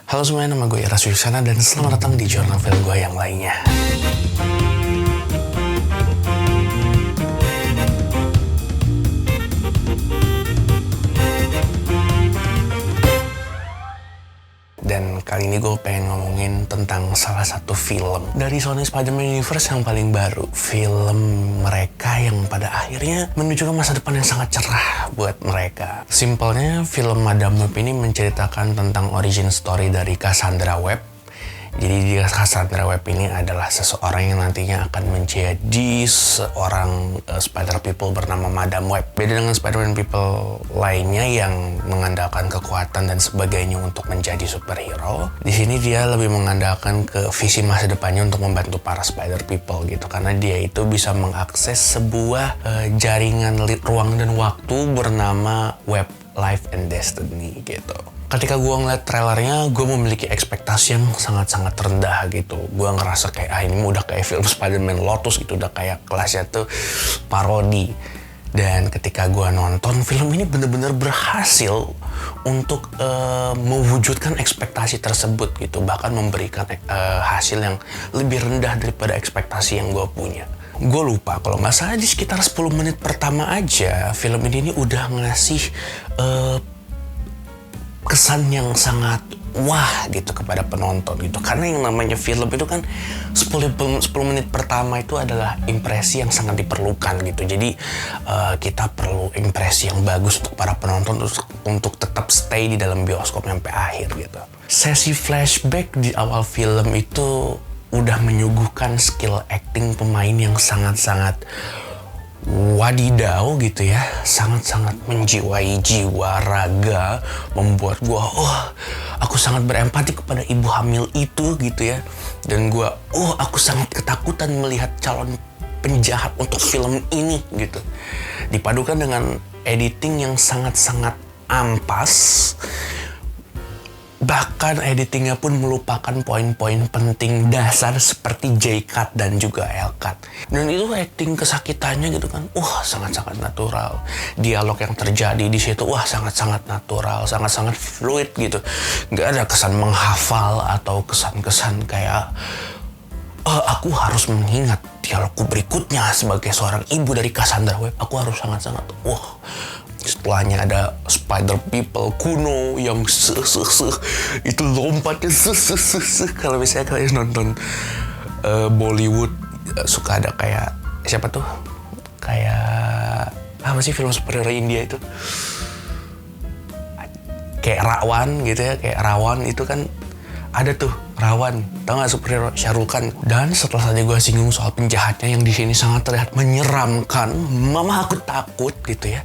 Halo semuanya, nama gue Ira Suksana dan selamat datang di jurnal film gue yang lainnya. Dan kali ini gue pengen ngomongin tentang salah satu film dari Sony Spider-Man Universe yang paling baru. Film mereka yang pada akhirnya menunjukkan masa depan yang sangat cerah buat mereka. Simpelnya, film Madame Web ini menceritakan tentang origin story dari Cassandra Web. Jadi Cassandra Web ini adalah seseorang yang nantinya akan menjadi seorang Spider People bernama Madame Web. Beda dengan Spider-Man People lainnya yang mengandalkan kekuatan dan sebagainya untuk menjadi superhero. Di sini dia lebih mengandalkan ke visi masa depannya untuk membantu para Spider People gitu. Karena dia itu bisa mengakses sebuah jaringan ruang dan waktu bernama Web Life and Destiny gitu. Ketika gue ngeliat trailernya, gue memiliki ekspektasi yang sangat-sangat rendah gitu. Gue ngerasa kayak, ini udah kayak film Spider-Man Lotus gitu, udah kayak kelasnya tuh parodi. Dan ketika gue nonton, film ini bener-bener berhasil untuk mewujudkan ekspektasi tersebut gitu. Bahkan memberikan hasil yang lebih rendah daripada ekspektasi yang gue punya. Gue lupa, kalau nggak salah di sekitar 10 menit pertama aja, film ini udah ngasih kesan yang sangat wah gitu kepada penonton gitu. Karena yang namanya film itu kan 10 menit pertama itu adalah impresi yang sangat diperlukan gitu. Jadi kita perlu impresi yang bagus untuk para penonton untuk tetap stay di dalam bioskop sampai akhir gitu. Sesi flashback di awal film itu udah menyuguhkan skill acting pemain yang sangat-sangat wadidaw gitu ya, sangat-sangat menjiwai jiwa raga, membuat gue aku sangat berempati kepada ibu hamil itu gitu ya. Dan gue aku sangat ketakutan melihat calon penjahat untuk film ini gitu. Dipadukan dengan editing yang sangat-sangat ampas. Bahkan editingnya pun melupakan poin-poin penting dasar seperti J-cut dan juga L-cut. Dan itu acting kesakitannya gitu kan, sangat-sangat natural. Dialog yang terjadi di situ, sangat-sangat natural, sangat-sangat fluid gitu. Gak ada kesan menghafal atau kesan-kesan kayak aku harus mengingat dialogku berikutnya sebagai seorang ibu dari Cassandra Web. Aku harus sangat-sangat setelahnya ada Spider People kuno yang itu lompatnya kalau misalnya kalian nonton Bollywood suka ada kayak siapa tuh, kayak apa sih film superhero India itu kayak Rawan gitu ya, kayak Rawan itu kan ada tuh Rawan, tau gak superhero Shah Rukh Khan. Dan setelah tadi gue singgung soal penjahatnya yang di sini sangat terlihat menyeramkan, mama aku takut gitu ya.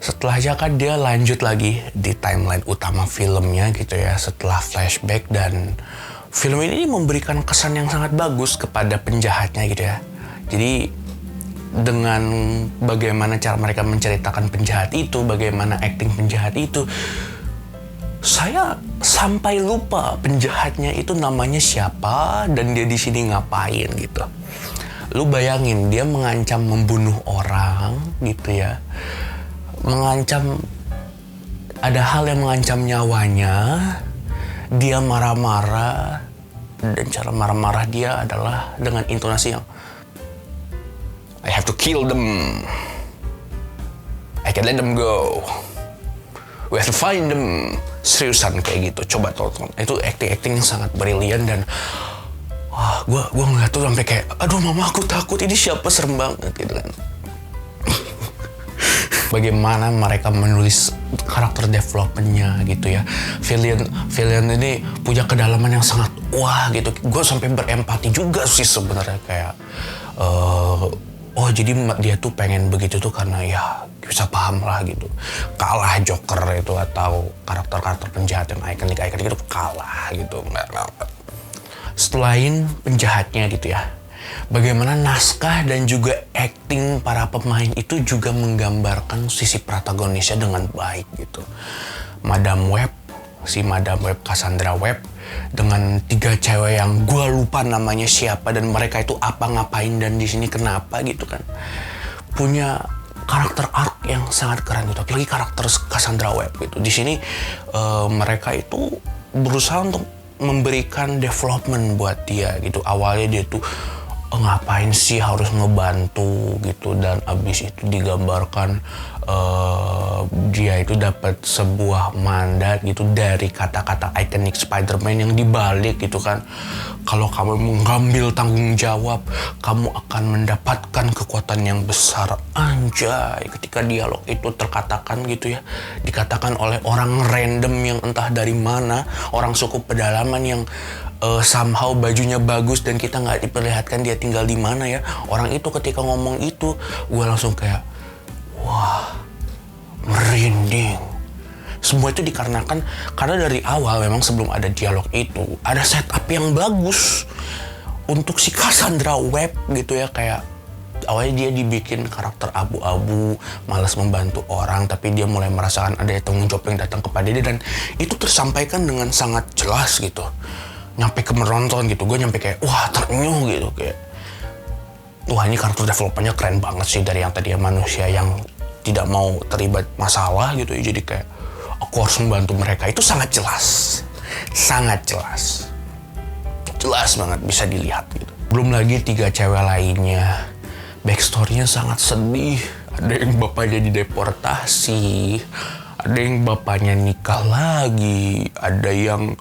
Setelahnya kan dia lanjut lagi di timeline utama filmnya gitu ya, setelah flashback, dan film ini memberikan kesan yang sangat bagus kepada penjahatnya gitu ya. Jadi dengan bagaimana cara mereka menceritakan penjahat itu, bagaimana acting penjahat itu, saya sampai lupa penjahatnya itu namanya siapa dan dia di sini ngapain gitu. Lu bayangin, dia mengancam membunuh orang gitu ya. Mengancam, ada hal yang mengancam nyawanya, dia marah-marah, dan cara marah-marah dia adalah dengan intonasi yang I have to kill them, I can't let them go, we have to find them. Seriusan kayak gitu, coba tonton. Itu acting yang sangat brilian dan gue ngeliat tuh sampai kayak aduh mama aku takut, ini siapa, serem banget gitu kan. Bagaimana mereka menulis karakter development-nya gitu ya. Villain ini punya kedalaman yang sangat gitu. Gue sampai berempati juga sih sebenarnya kayak jadi dia tuh pengen begitu tuh karena ya bisa paham lah gitu. Kalah Joker itu atau karakter-karakter penjahat yang ikonik itu kalah gitu. Selain penjahatnya gitu ya, bagaimana naskah dan juga acting para pemain itu juga menggambarkan sisi protagonisnya dengan baik gitu. Madame Web Cassandra Web dengan 3 cewek yang gue lupa namanya siapa dan mereka itu apa ngapain dan di sini kenapa gitu kan, punya karakter arc yang sangat keren gitu. Apalagi karakter Cassandra Web gitu. Di sini mereka itu berusaha untuk memberikan development buat dia gitu. Awalnya dia tuh ngapain sih harus ngebantu gitu, dan abis itu digambarkan dia itu dapat sebuah mandat gitu dari kata-kata ikonik Spider-Man yang dibalik gitu kan. Kalau kamu mengambil tanggung jawab, kamu akan mendapatkan kekuatan yang besar. Anjay, ketika dialog itu terkatakan gitu ya, dikatakan oleh orang random yang entah dari mana, orang suku pedalaman yang somehow bajunya bagus dan kita nggak diperlihatkan dia tinggal di mana ya. Orang itu ketika ngomong itu, gue langsung kayak, wah, merinding. Semua itu dikarenakan karena dari awal memang sebelum ada dialog itu ada setup yang bagus untuk si Cassandra Webb gitu ya. Kayak awalnya dia dibikin karakter abu-abu, malas membantu orang, tapi dia mulai merasakan ada tanggung jawab yang datang kepada dia, dan itu tersampaikan dengan sangat jelas gitu. Nyampe ke menonton gitu, gue nyampe kayak wah terenyuh gitu, kayak wah ini karakter developmentnya keren banget sih, dari yang tadinya manusia yang tidak mau terlibat masalah gitu ya, jadi kayak aku harus membantu mereka. Itu sangat jelas banget bisa dilihat gitu. Belum lagi 3 cewek lainnya, backstory-nya sangat sedih. Ada yang bapaknya dideportasi, ada yang bapaknya nikah lagi, ada yang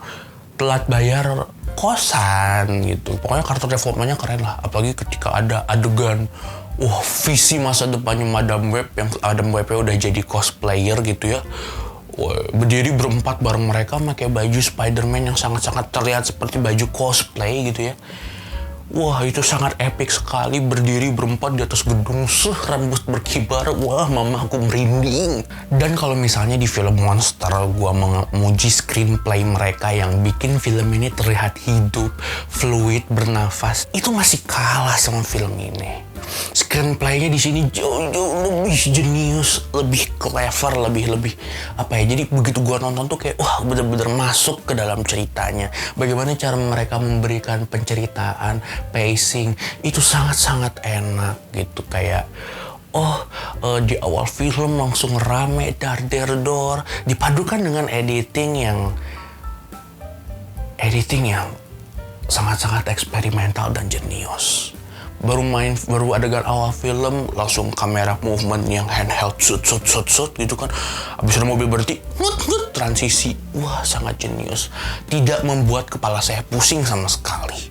telat bayar kosan gitu. Pokoknya karakter development-nya keren lah. Apalagi ketika ada adegan visi masa depannya Madam Web, yang Madam Web-nya udah jadi cosplayer gitu ya. Berdiri berempat bareng mereka pakai baju Spider-Man yang sangat-sangat terlihat seperti baju cosplay gitu ya. Wah, itu sangat epic sekali, berdiri berempat di atas gedung, rambut berkibar. Wah, mama aku merinding. Dan kalau misalnya di film monster, gua memuji screenplay mereka yang bikin film ini terlihat hidup, fluid, bernafas. Itu masih kalah sama film ini. Screenplay-nya di sini jauh-jauh lebih jenius, lebih clever, lebih apa ya. Jadi begitu gua nonton tuh kayak wah, bener-bener masuk ke dalam ceritanya. Bagaimana cara mereka memberikan penceritaan, pacing itu sangat-sangat enak gitu. Kayak di awal film langsung rame dar-der-dor, dipadukan dengan editing yang sangat-sangat eksperimental dan jenius. Baru adegan awal film langsung kamera movement yang handheld shoot gitu kan. Abis ada mobil berhenti, transisi. Wah, sangat jenius. Tidak membuat kepala saya pusing sama sekali.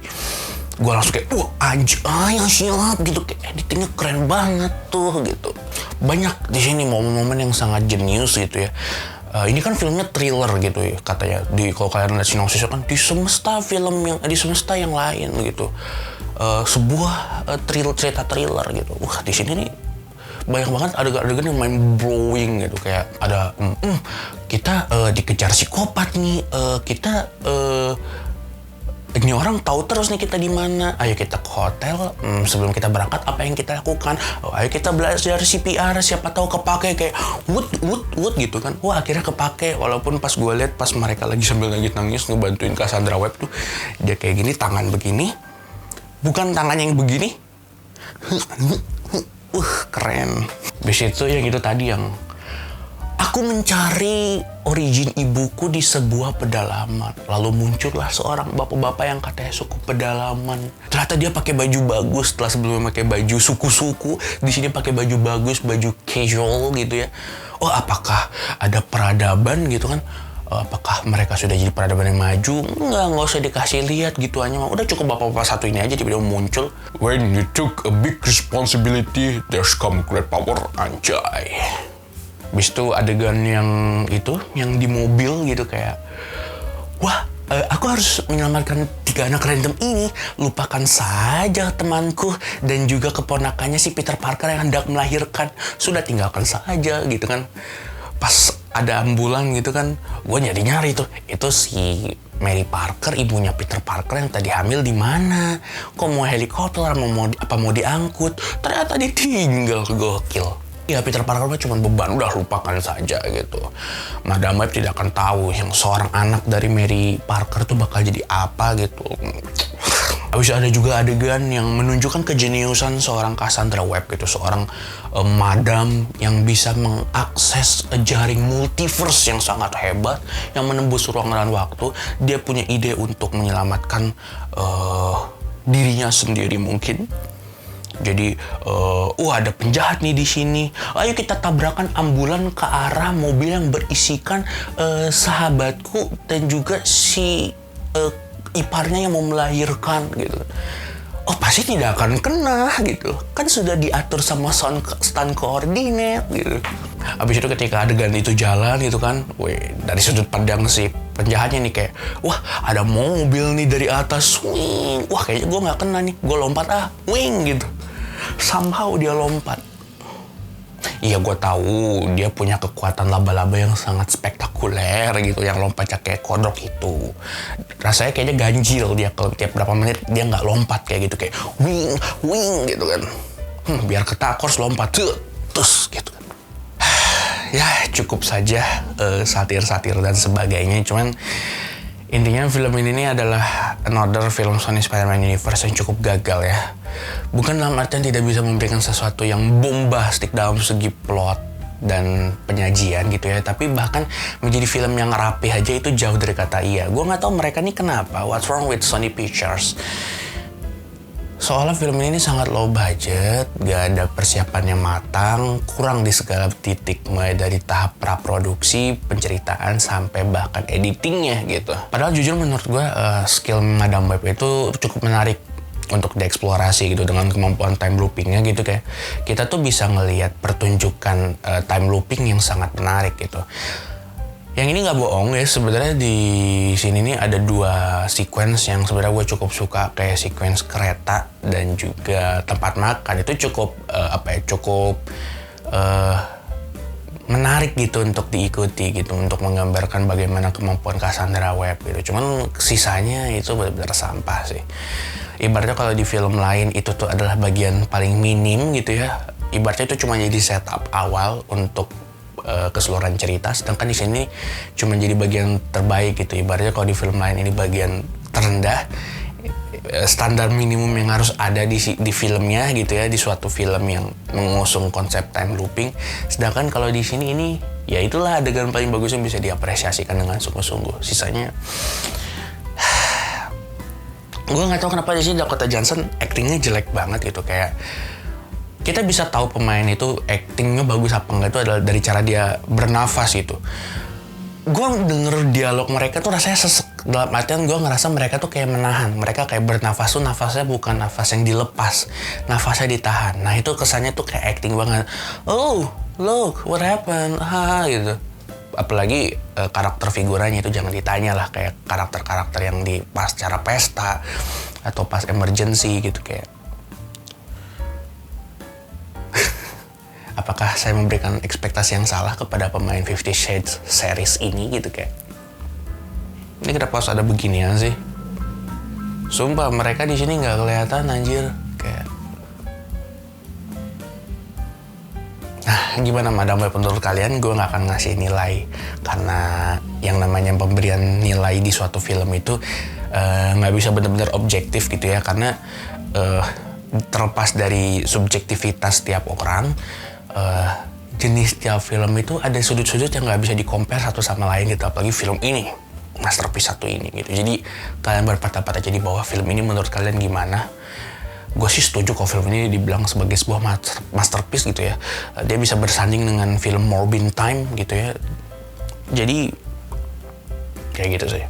Gue langsung kayak, anjay, siap gitu. Kayak editingnya keren banget tuh gitu. Banyak di sini momen-momen yang sangat jenius gitu ya. Ini kan filmnya thriller gitu ya katanya. Kalau kalian lihat sinopsisnya kan di semesta yang lain gitu. Sebuah cerita thriller gitu. Wah, di sini nih banyak banget adegan yang mind blowing gitu. Kayak ada kita dikejar psikopat nih. Ini orang tahu terus nih kita di mana. Ayo kita ke hotel. Sebelum kita berangkat apa yang kita lakukan? Ayo kita belajar CPR. Siapa tahu kepake kayak wood gitu kan. Wah, akhirnya kepake. Walaupun pas gue lihat pas mereka lagi sambil nangis ngebantuin Cassandra Webb tuh, dia kayak gini, tangan begini. Bukan tangan yang begini. Keren. Habis itu yang itu tadi yang aku mencari origin ibuku di sebuah pedalaman. Lalu muncullah seorang bapak-bapak yang katanya suku pedalaman. Ternyata dia pakai baju bagus setelah sebelumnya pakai baju suku-suku. Di sini pakai baju bagus, baju casual gitu ya. Apakah ada peradaban gitu kan? Apakah mereka sudah jadi peradaban yang maju? Nggak usah dikasih lihat gitu aja. Udah cukup bapak-bapak satu ini aja tiba-tiba muncul. When you took a big responsibility, there's come great power, anjay. Habis itu adegan yang di mobil gitu kayak, wah, aku harus menyelamatkan 3 anak random ini. Lupakan saja temanku dan juga keponakannya si Peter Parker yang hendak melahirkan. Sudah tinggalkan saja gitu kan. Pas ada ambulan gitu kan, gue nyari tuh. Itu si Mary Parker, ibunya Peter Parker yang tadi hamil di mana? Kok mau helikopter, mau diangkut? Ternyata ditinggal, gokil. Ya Peter Parker cuma beban, udah lupakan saja gitu. Madam Web tidak akan tahu yang seorang anak dari Mary Parker tuh bakal jadi apa gitu. Habis ada juga adegan yang menunjukkan kejeniusan seorang Cassandra Webb gitu, seorang madam yang bisa mengakses jaring multiverse yang sangat hebat, yang menembus ruang dan waktu. Dia punya ide untuk menyelamatkan dirinya sendiri mungkin. Jadi, ada penjahat nih di sini. Ayo kita tabrakan ambulan ke arah mobil yang berisikan sahabatku dan juga si iparnya yang mau melahirkan gitu. Oh pasti tidak akan kena gitu. Kan sudah diatur sama stand koordinat gitu. Habis itu ketika adegan itu jalan gitu kan, dari sudut pandang si penjahatnya nih kayak, wah ada mobil nih dari atas, wing. Wah kayaknya gue nggak kena nih, gue lompat wing gitu. Somehow dia lompat. Iya gue tahu dia punya kekuatan laba-laba yang sangat spektakuler gitu, yang lompatnya kayak kodok itu. Rasanya kayaknya ganjil dia kalau tiap berapa menit dia nggak lompat kayak gitu, kayak wing gitu kan. Biar ketakor lompat terus gitu kan. Ya cukup saja satir-satir dan sebagainya. Cuman intinya film ini adalah another film Sony Spider-Man Universe yang cukup gagal ya. Bukan dalam artian tidak bisa memberikan sesuatu yang bombastik dalam segi plot dan penyajian gitu ya, tapi bahkan menjadi film yang rapi aja itu jauh dari kata iya. Gue nggak tahu mereka nih kenapa, what's wrong with Sony Pictures. Soalnya film ini sangat low budget, gak ada persiapan yang matang, kurang di segala titik, mulai dari tahap praproduksi, penceritaan, sampai bahkan editingnya gitu. Padahal jujur menurut gue skill Madame Web itu cukup menarik untuk dieksplorasi gitu dengan kemampuan time loopingnya gitu, kayak kita tuh bisa ngelihat pertunjukan time looping yang sangat menarik gitu. Yang ini nggak bohong ya, sebenarnya di sini nih ada 2 sequence yang sebenarnya gue cukup suka, kayak sequence kereta dan juga tempat makan. Itu cukup menarik gitu untuk diikuti gitu, untuk menggambarkan bagaimana kemampuan Cassandra Webb gitu. Cuman sisanya itu benar-benar sampah sih. Ibaratnya kalau di film lain itu tuh adalah bagian paling minim gitu ya. Ibaratnya itu cuma jadi setup awal untuk keseluruhan cerita, sedangkan di sini cuma jadi bagian terbaik gitu. Ibaratnya kalau di film lain ini bagian terendah, standar minimum yang harus ada di filmnya gitu ya, di suatu film yang mengusung konsep time looping. Sedangkan kalau di sini ini ya itulah adegan paling bagus yang bisa diapresiasikan dengan sungguh-sungguh. Sisanya gue nggak tahu kenapa di sini Dakota Johnson actingnya jelek banget gitu. Kayak kita bisa tahu pemain itu actingnya bagus apa enggak itu adalah dari cara dia bernafas gitu. Gue denger dialog mereka tuh rasanya sesek, dalam artian gue ngerasa mereka tuh kayak menahan. Mereka kayak bernafas tuh nafasnya bukan nafas yang dilepas, nafasnya ditahan. Nah itu kesannya tuh kayak acting banget. Oh look what happened, gitu. Apalagi karakter figurannya itu jangan ditanya lah, kayak karakter-karakter yang di pas cara pesta atau pas emergency gitu. Kayak apakah saya memberikan ekspektasi yang salah kepada pemain 50 Shades series ini gitu, kayak ini kenapa harus ada beginian sih? Sumpah mereka di sini nggak kelihatan anjir. Kayak gimana Madame Web menurut kalian? Gue nggak akan ngasih nilai karena yang namanya pemberian nilai di suatu film itu nggak bisa benar-benar objektif gitu ya, karena terlepas dari subjektivitas tiap orang, jenis tiap film itu ada sudut-sudut yang nggak bisa di-compare satu sama lain gitu. Apalagi film ini, masterpiece satu ini gitu. Jadi kalian berpatah-patah jadi bahwa film ini menurut kalian gimana? Gue sih setuju kalau film ini dibilang sebagai sebuah masterpiece gitu ya. Dia bisa bersanding dengan film Morbin Time gitu ya. Jadi kayak gitu sih.